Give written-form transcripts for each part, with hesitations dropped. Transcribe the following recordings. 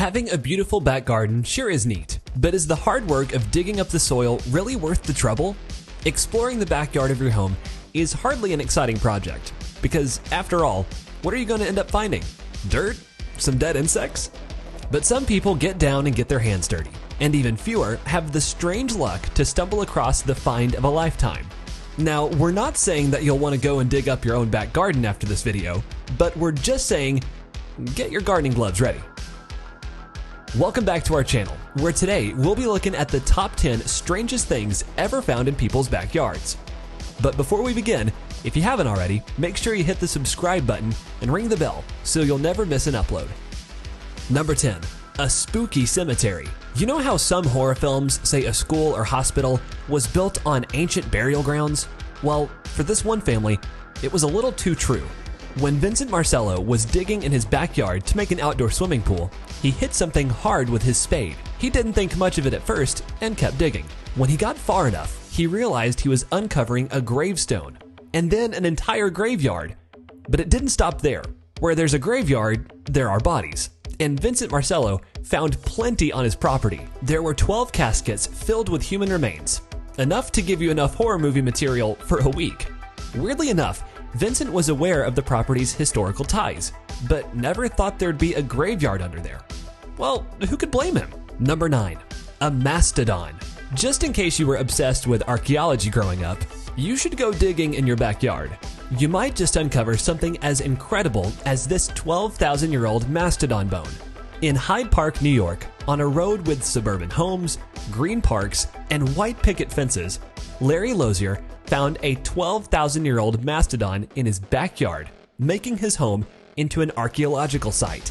Having a beautiful back garden sure is neat, but is the hard work of digging up the soil really worth the trouble? Exploring the backyard of your home is hardly an exciting project, because after all, what are you going to end up finding? Dirt? Some dead insects? But some people get down and get their hands dirty, and even fewer have the strange luck to stumble across the find of a lifetime. Now, we're not saying that you'll want to go and dig up your own back garden after this video, but we're just saying, get your gardening gloves ready. Welcome back to our channel, where today we'll be looking at the top 10 strangest things ever found in people's backyards. But before we begin, if you haven't already, make sure you hit the subscribe button and ring the bell so you'll never miss an upload. Number 10. A spooky cemetery. You know how some horror films say a school or hospital was built on ancient burial grounds? Well, for this one family, it was a little too true. When Vincent Marcello was digging in his backyard to make an outdoor swimming pool, he hit something hard with his spade. He didn't think much of it at first and kept digging. When he got far enough, he realized he was uncovering a gravestone, and then an entire graveyard. But it didn't stop there. Where there's a graveyard, there are bodies. And Vincent Marcello found plenty on his property. There were 12 caskets filled with human remains, enough to give you enough horror movie material for a week. Weirdly enough, Vincent was aware of the property's historical ties, but never thought there'd be a graveyard under there. Well, who could blame him? Number 9. A mastodon. Just in case you were obsessed with archaeology growing up, you should go digging in your backyard. You might just uncover something as incredible as this 12,000-year-old mastodon bone. In Hyde Park, New York, on a road with suburban homes, green parks, and white picket fences, Larry Lozier found a 12,000-year-old mastodon in his backyard, making his home into an archaeological site.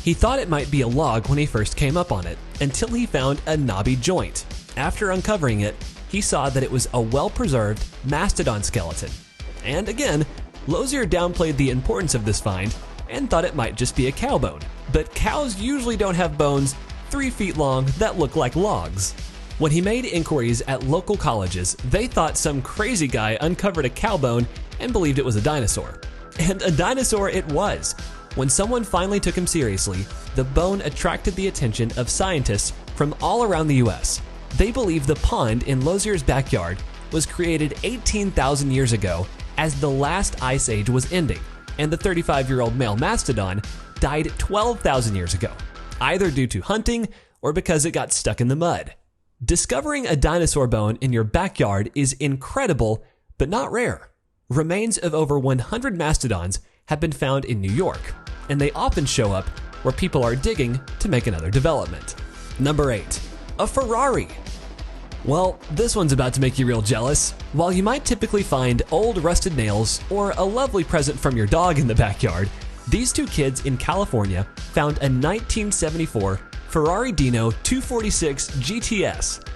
He thought it might be a log when he first came up on it, until he found a knobby joint. After uncovering it, he saw that it was a well-preserved mastodon skeleton. And again, Lozier downplayed the importance of this find and thought it might just be a cow bone. But cows usually don't have bones 3 feet long that look like logs. When he made inquiries at local colleges, they thought some crazy guy uncovered a cow bone and believed it was a dinosaur. And a dinosaur it was. When someone finally took him seriously, the bone attracted the attention of scientists from all around the US. They believe the pond in Lozier's backyard was created 18,000 years ago as the last ice age was ending, and the 35-year-old male mastodon died 12,000 years ago, either due to hunting or because it got stuck in the mud. Discovering a dinosaur bone in your backyard is incredible, but not rare. Remains of over 100 mastodons have been found in New York, and they often show up where people are digging to make another development. Number 8. A Ferrari. Well, this one's about to make you real jealous. While you might typically find old rusted nails or a lovely present from your dog in the backyard, these two kids in California found a 1974 Ferrari Dino 246 GTS.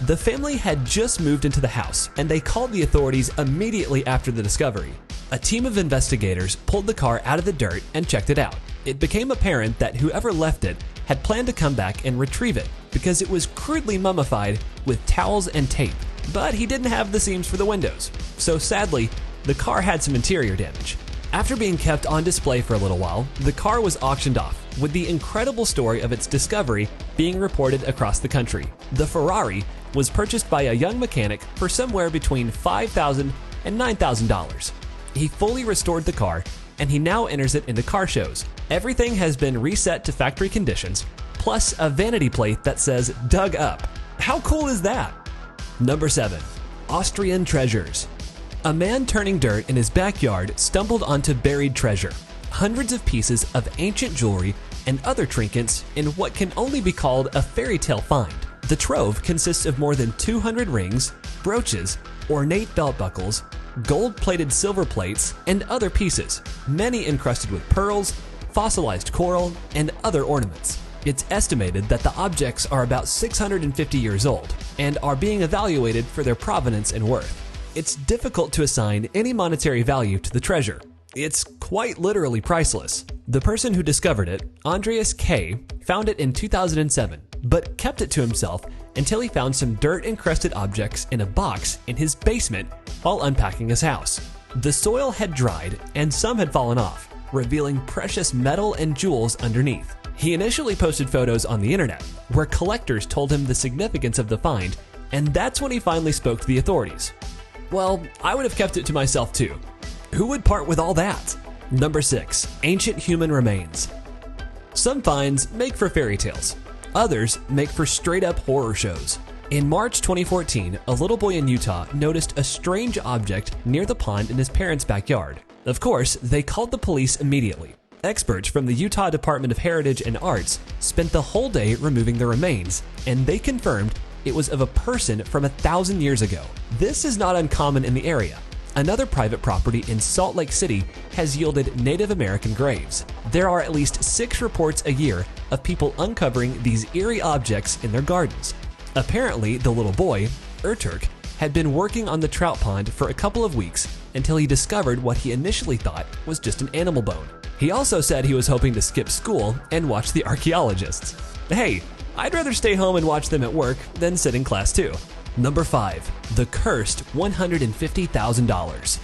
The family had just moved into the house, and they called the authorities immediately after the discovery. A team of investigators pulled the car out of the dirt and checked it out. It became apparent that whoever left it had planned to come back and retrieve it because it was crudely mummified with towels and tape, but he didn't have the seams for the windows. So sadly, the car had some interior damage. After being kept on display for a little while, the car was auctioned off, with the incredible story of its discovery being reported across the country. The Ferrari was purchased by a young mechanic for somewhere between $5,000 and $9,000. He fully restored the car, and he now enters it into car shows. Everything has been reset to factory conditions, plus a vanity plate that says "Dug Up." How cool is that? Number 7. Austrian treasures. A man turning dirt in his backyard stumbled onto buried treasure. Hundreds of pieces of ancient jewelry and other trinkets in what can only be called a fairy tale find. The trove consists of more than 200 rings, brooches, ornate belt buckles, gold-plated silver plates, and other pieces, many encrusted with pearls, fossilized coral, and other ornaments. It's estimated that the objects are about 650 years old and are being evaluated for their provenance and worth. It's difficult to assign any monetary value to the treasure. It's quite literally priceless. The person who discovered it, Andreas K., found it in 2007, but kept it to himself until he found some dirt-encrusted objects in a box in his basement while unpacking his house. The soil had dried and some had fallen off, revealing precious metal and jewels underneath. He initially posted photos on the internet, where collectors told him the significance of the find, and that's when he finally spoke to the authorities. Well, I would have kept it to myself too. Who would part with all that? Number 6. Ancient human remains. Some finds make for fairy tales. Others make for straight-up horror shows. In March 2014, a little boy in Utah noticed a strange object near the pond in his parents' backyard. Of course, they called the police immediately. Experts from the Utah Department of Heritage and Arts spent the whole day removing the remains, and they confirmed it was of a person from 1,000 years ago. This is not uncommon in the area. Another private property in Salt Lake City has yielded Native American graves. There are at least 6 reports a year of people uncovering these eerie objects in their gardens. Apparently, the little boy, Erturk, had been working on the trout pond for a couple of weeks until he discovered what he initially thought was just an animal bone. He also said he was hoping to skip school and watch the archaeologists. Hey, I'd rather stay home and watch them at work than sit in class too. Number 5. The cursed $150,000.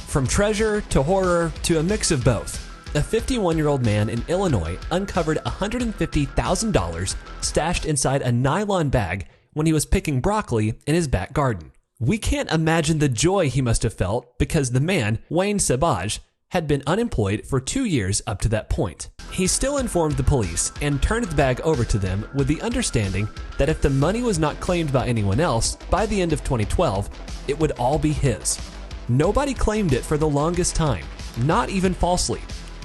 From treasure to horror to a mix of both, a 51-year-old man in Illinois uncovered $150,000 stashed inside a nylon bag when he was picking broccoli in his back garden. We can't imagine the joy he must have felt because the man, Wayne Sabaj, had been unemployed for 2 years up to that point. He still informed the police and turned the bag over to them with the understanding that if the money was not claimed by anyone else by the end of 2012, it would all be his. Nobody claimed it for the longest time, not even falsely,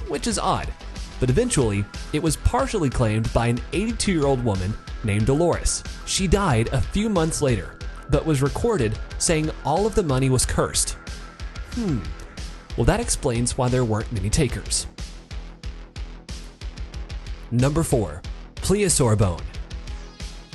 which is odd. But eventually, it was partially claimed by an 82-year-old woman named Dolores. She died a few months later, but was recorded saying all of the money was cursed. Well, that explains why there weren't many takers. Number 4. Plesiosaur bone.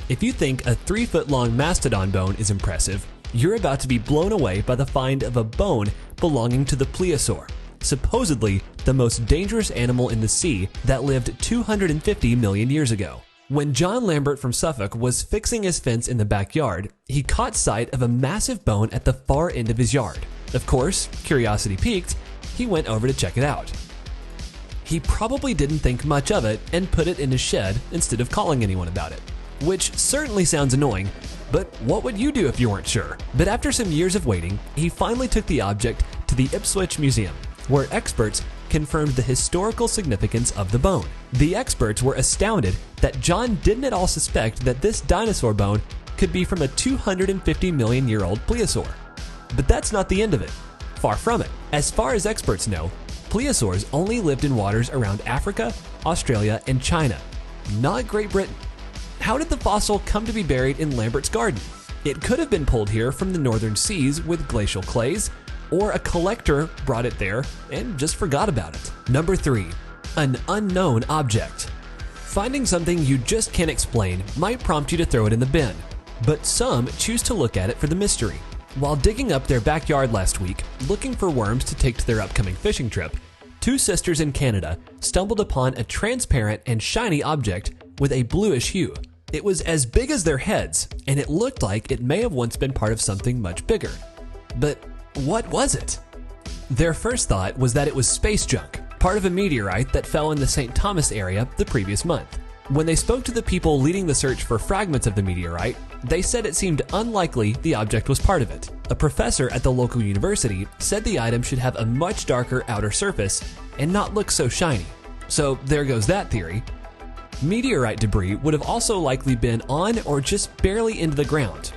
If you think a 3-foot-long mastodon bone is impressive, you're about to be blown away by the find of a bone belonging to the plesiosaur, supposedly the most dangerous animal in the sea that lived 250 million years ago. When John Lambert from Suffolk was fixing his fence in the backyard, he caught sight of a massive bone at the far end of his yard. Of course, curiosity piqued, he went over to check it out. He probably didn't think much of it and put it in his shed instead of calling anyone about it. Which certainly sounds annoying, but what would you do if you weren't sure? But after some years of waiting, he finally took the object to the Ipswich Museum, where experts confirmed the historical significance of the bone. The experts were astounded that John didn't at all suspect that this dinosaur bone could be from a 250 million year old plesiosaur. But that's not the end of it. Far from it. As far as experts know, plesiosaurs only lived in waters around Africa, Australia, and China, not Great Britain. How did the fossil come to be buried in Lambert's garden? It could have been pulled here from the northern seas with glacial clays, or a collector brought it there and just forgot about it. Number 3. An unknown object. Finding something you just can't explain might prompt you to throw it in the bin, but some choose to look at it for the mystery. While digging up their backyard last week, looking for worms to take to their upcoming fishing trip, 2 sisters in Canada stumbled upon a transparent and shiny object with a bluish hue. It was as big as their heads, and it looked like it may have once been part of something much bigger. But what was it? Their first thought was that it was space junk, part of a meteorite that fell in the St. Thomas area the previous month. When they spoke to the people leading the search for fragments of the meteorite, they said it seemed unlikely the object was part of it. A professor at the local university said the item should have a much darker outer surface and not look so shiny. So there goes that theory. Meteorite debris would have also likely been on or just barely into the ground.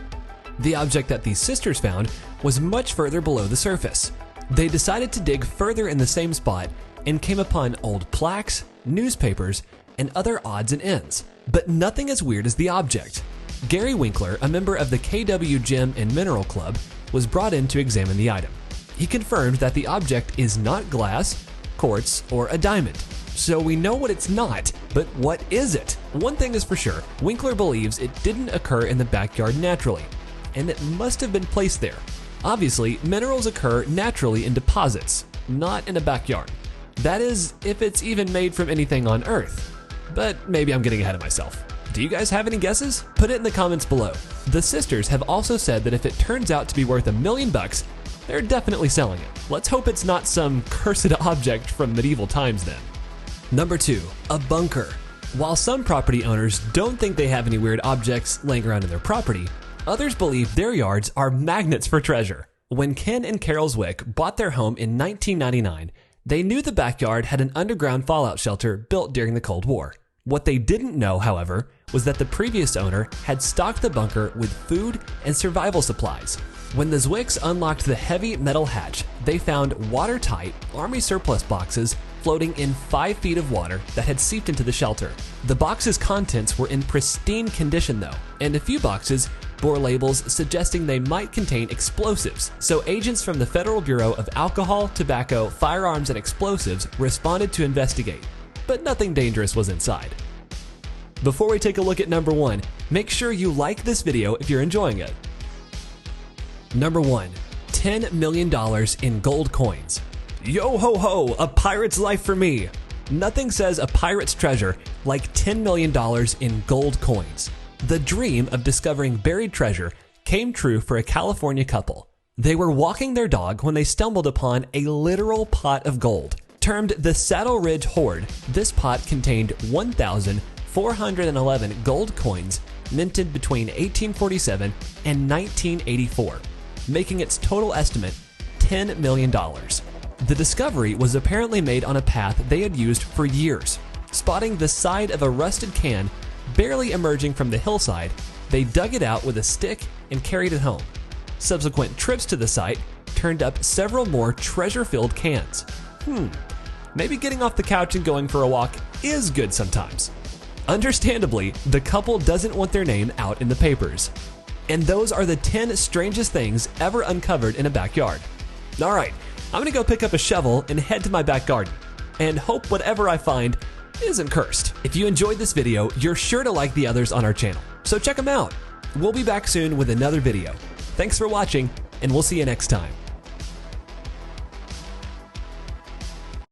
The object that these sisters found was much further below the surface. They decided to dig further in the same spot and came upon old plaques, newspapers, and other odds and ends, but nothing as weird as the object. Gary Winkler, a member of the KW Gem and Mineral Club, was brought in to examine the item. He confirmed that the object is not glass, quartz, or a diamond. So we know what it's not, but what is it? One thing is for sure, Winkler believes it didn't occur in the backyard naturally, and it must have been placed there. Obviously, minerals occur naturally in deposits, not in a backyard. That is, if it's even made from anything on Earth. But maybe I'm getting ahead of myself. Do you guys have any guesses? Put it in the comments below. The sisters have also said that if it turns out to be worth $1 million, they're definitely selling it. Let's hope it's not some cursed object from medieval times then. Number 2, a bunker. While some property owners don't think they have any weird objects laying around in their property, others believe their yards are magnets for treasure. When Ken and Carol Zwick bought their home in 1999, they knew the backyard had an underground fallout shelter built during the Cold War. What they didn't know, however, was that the previous owner had stocked the bunker with food and survival supplies. When the Zwicks unlocked the heavy metal hatch, they found watertight Army surplus boxes floating in 5 feet of water that had seeped into the shelter. The box's contents were in pristine condition though, and a few boxes bore labels suggesting they might contain explosives. So agents from the Federal Bureau of Alcohol, Tobacco, Firearms, and Explosives responded to investigate, but nothing dangerous was inside. Before we take a look at number 1, make sure you like this video if you're enjoying it. Number 1. $10 million in gold coins. Yo ho ho, a pirate's life for me. Nothing says a pirate's treasure like $10 million in gold coins. The dream of discovering buried treasure came true for a California couple. They were walking their dog when they stumbled upon a literal pot of gold. Termed the Saddle Ridge Hoard, this pot contained 1,411 gold coins minted between 1847 and 1984, making its total estimate $10 million. The discovery was apparently made on a path they had used for years. Spotting the side of a rusted can barely emerging from the hillside, they dug it out with a stick and carried it home. Subsequent trips to the site turned up several more treasure-filled cans. Maybe getting off the couch and going for a walk is good sometimes. Understandably, the couple doesn't want their name out in the papers. And those are the 10 strangest things ever uncovered in a backyard. Alright, I'm gonna go pick up a shovel and head to my back garden, and hope whatever I find isn't cursed. If you enjoyed this video, you're sure to like the others on our channel, so check them out. We'll be back soon with another video. Thanks for watching, and we'll see you next time.